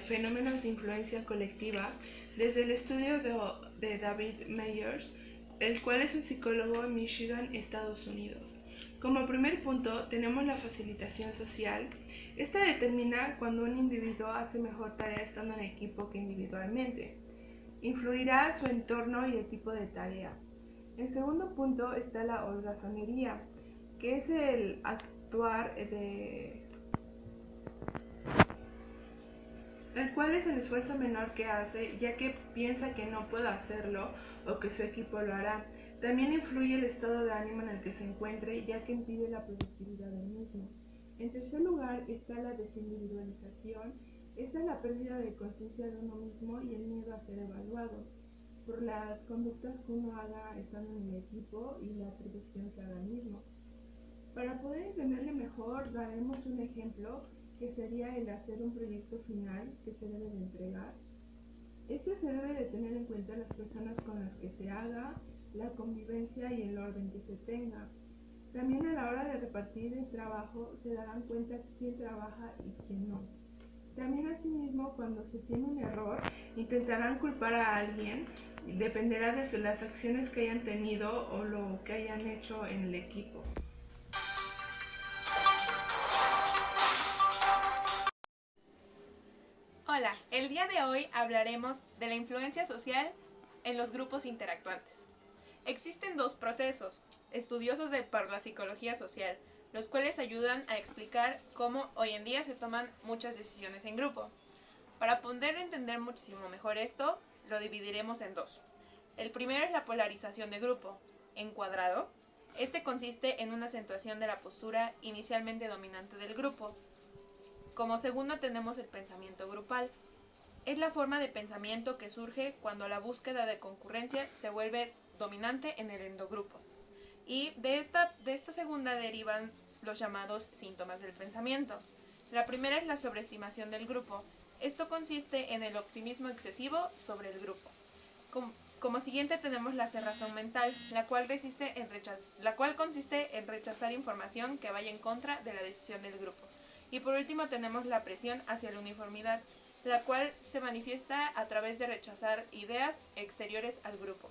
fenómenos de influencia colectiva desde el estudio de David Meyers, el cual es un psicólogo en Michigan, Estados Unidos. Como primer punto tenemos la facilitación social. Esta determina cuando un individuo hace mejor tarea estando en equipo que individualmente. Influirá su entorno y el tipo de tarea. En segundo punto está la holgazanería, que es el actuar el cual es el esfuerzo menor que hace, ya que piensa que no puede hacerlo o que su equipo lo hará. También influye el estado de ánimo en el que se encuentre, ya que impide la productividad del mismo. En tercer lugar está la desindividualización. Esta es la pérdida de conciencia de uno mismo y el miedo a ser evaluado por las conductas que uno haga estando en el equipo y la atribución que haga el mismo. Para poder entenderle mejor, daremos un ejemplo que sería el hacer un proyecto final que se debe de entregar. Este se debe de tener en cuenta las personas con las que se haga, la convivencia y el orden que se tenga. También a la hora de repartir el trabajo se darán cuenta quién trabaja y quién no. También asimismo, cuando se tiene un error, intentarán culpar a alguien, dependerá de las acciones que hayan tenido o lo que hayan hecho en el equipo. Hola, el día de hoy hablaremos de la influencia social en los grupos interactuantes. Existen dos procesos estudiosos por la psicología social, los cuales ayudan a explicar cómo hoy en día se toman muchas decisiones en grupo. Para poder entender muchísimo mejor esto, lo dividiremos en dos. El primero es la polarización de grupo, encuadrado. Este consiste en una acentuación de la postura inicialmente dominante del grupo. Como segundo tenemos el pensamiento grupal. Es la forma de pensamiento que surge cuando la búsqueda de concurrencia se vuelve dominante en el endogrupo. Y de esta segunda derivan los llamados síntomas del pensamiento. La primera es la sobreestimación del grupo. Esto consiste en el optimismo excesivo sobre el grupo. Como siguiente tenemos la cerrazón mental, la cual consiste en rechazar información que vaya en contra de la decisión del grupo. Y por último tenemos la presión hacia la uniformidad, la cual se manifiesta a través de rechazar ideas exteriores al grupo.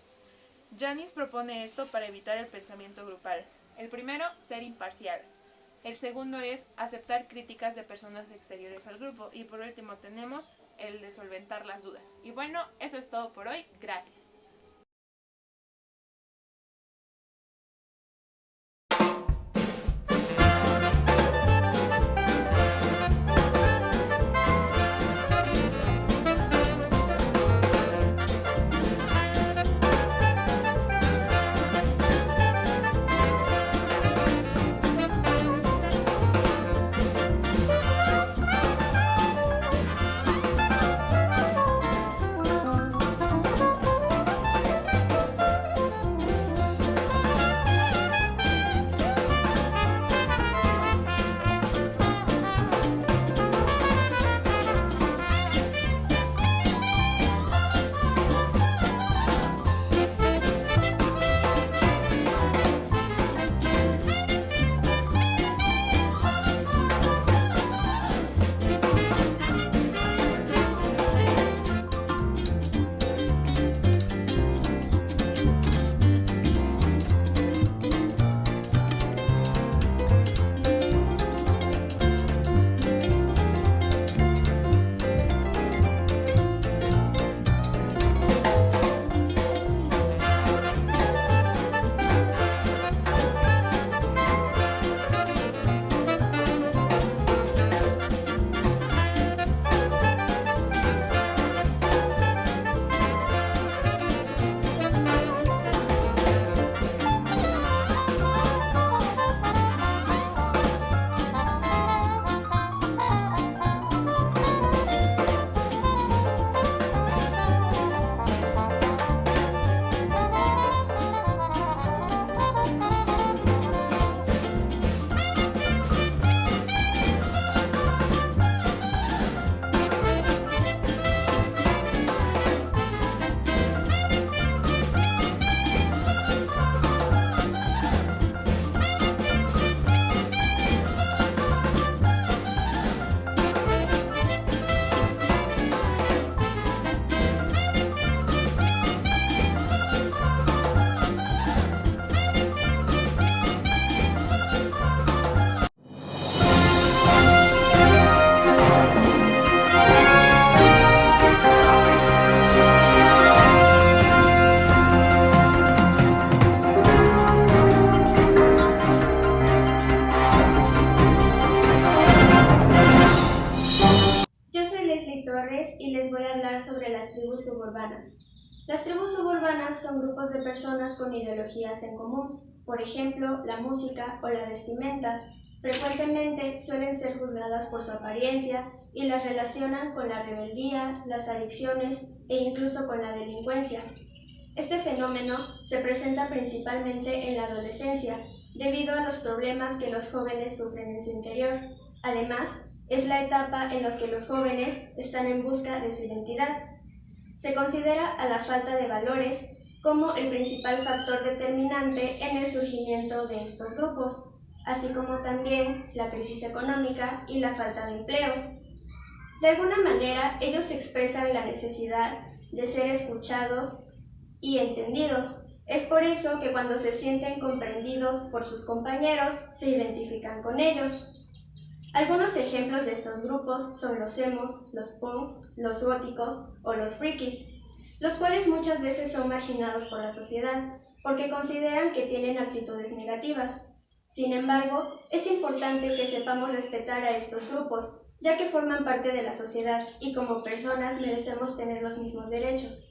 Janis propone esto para evitar el pensamiento grupal. El primero, ser imparcial. El segundo es aceptar críticas de personas exteriores al grupo. Y por último tenemos el de solventar las dudas. Y bueno, eso es todo por hoy. Gracias. tardes y les voy a hablar sobre las tribus suburbanas. Las tribus suburbanas son grupos de personas con ideologías en común, por ejemplo, la música o la vestimenta. Frecuentemente suelen ser juzgadas por su apariencia y las relacionan con la rebeldía, las adicciones e incluso con la delincuencia. Este fenómeno se presenta principalmente en la adolescencia, debido a los problemas que los jóvenes sufren en su interior. Además, es la etapa en la que los jóvenes están en busca de su identidad. Se considera a la falta de valores como el principal factor determinante en el surgimiento de estos grupos, así como también la crisis económica y la falta de empleos. De alguna manera, ellos expresan la necesidad de ser escuchados y entendidos. Es por eso que cuando se sienten comprendidos por sus compañeros, se identifican con ellos. Algunos ejemplos de estos grupos son los emos, los punks, los góticos o los frikis, los cuales muchas veces son marginados por la sociedad porque consideran que tienen actitudes negativas. Sin embargo, es importante que sepamos respetar a estos grupos, ya que forman parte de la sociedad y como personas merecemos tener los mismos derechos.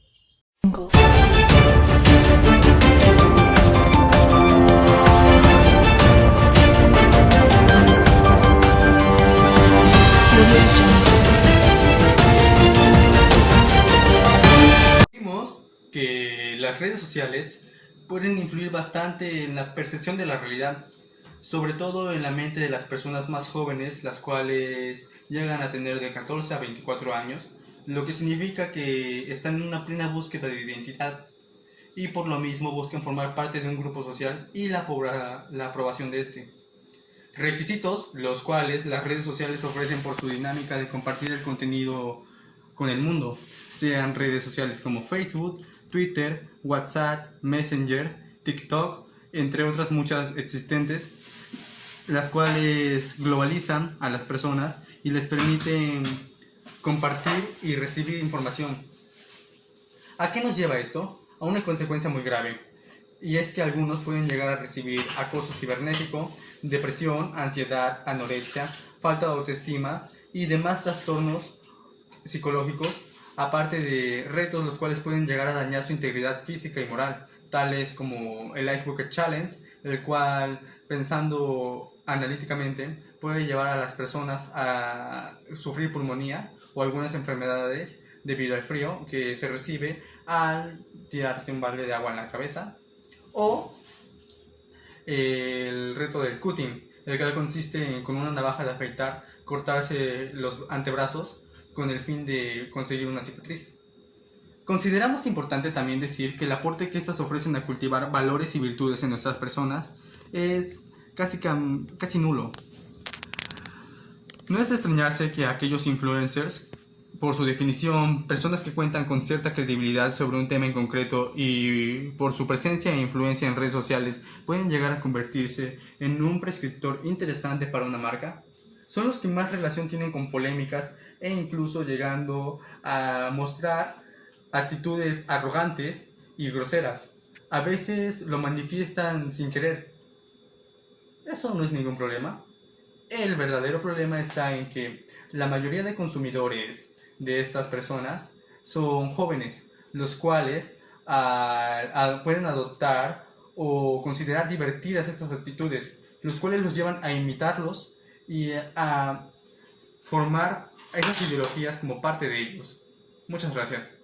Vimos que las redes sociales pueden influir bastante en la percepción de la realidad, sobre todo en la mente de las personas más jóvenes, las cuales llegan a tener de 14 a 24 años, lo que significa que están en una plena búsqueda de identidad y por lo mismo buscan formar parte de un grupo social y la aprobación de este. Requisitos los cuales las redes sociales ofrecen por su dinámica de compartir el contenido con el mundo, sean redes sociales como Facebook, Twitter, WhatsApp, Messenger, TikTok, entre otras muchas existentes, las cuales globalizan a las personas y les permiten compartir y recibir información. ¿A qué nos lleva esto? A una consecuencia muy grave, y es que algunos pueden llegar a recibir acoso cibernético, depresión, ansiedad, anorexia, falta de autoestima y demás trastornos psicológicos, aparte de retos los cuales pueden llegar a dañar su integridad física y moral, tales como el Ice Bucket Challenge, el cual, pensando analíticamente, puede llevar a las personas a sufrir pulmonía o algunas enfermedades debido al frío que se recibe al tirarse un balde de agua en la cabeza, o el reto del cutting, el cual consiste en, con una navaja de afeitar, cortarse los antebrazos con el fin de conseguir una cicatriz. Consideramos importante también decir que el aporte que estas ofrecen a cultivar valores y virtudes en nuestras personas es casi nulo. No es de extrañarse que aquellos influencers, por su definición, personas que cuentan con cierta credibilidad sobre un tema en concreto y por su presencia e influencia en redes sociales, pueden llegar a convertirse en un prescriptor interesante para una marca, son los que más relación tienen con polémicas e incluso llegando a mostrar actitudes arrogantes y groseras. A veces lo manifiestan sin querer. Eso no es ningún problema. El verdadero problema está en que la mayoría de consumidores de estas personas son jóvenes, los cuales pueden adoptar o considerar divertidas estas actitudes, los cuales los llevan a imitarlos y a formar esas ideologías como parte de ellos. Muchas gracias.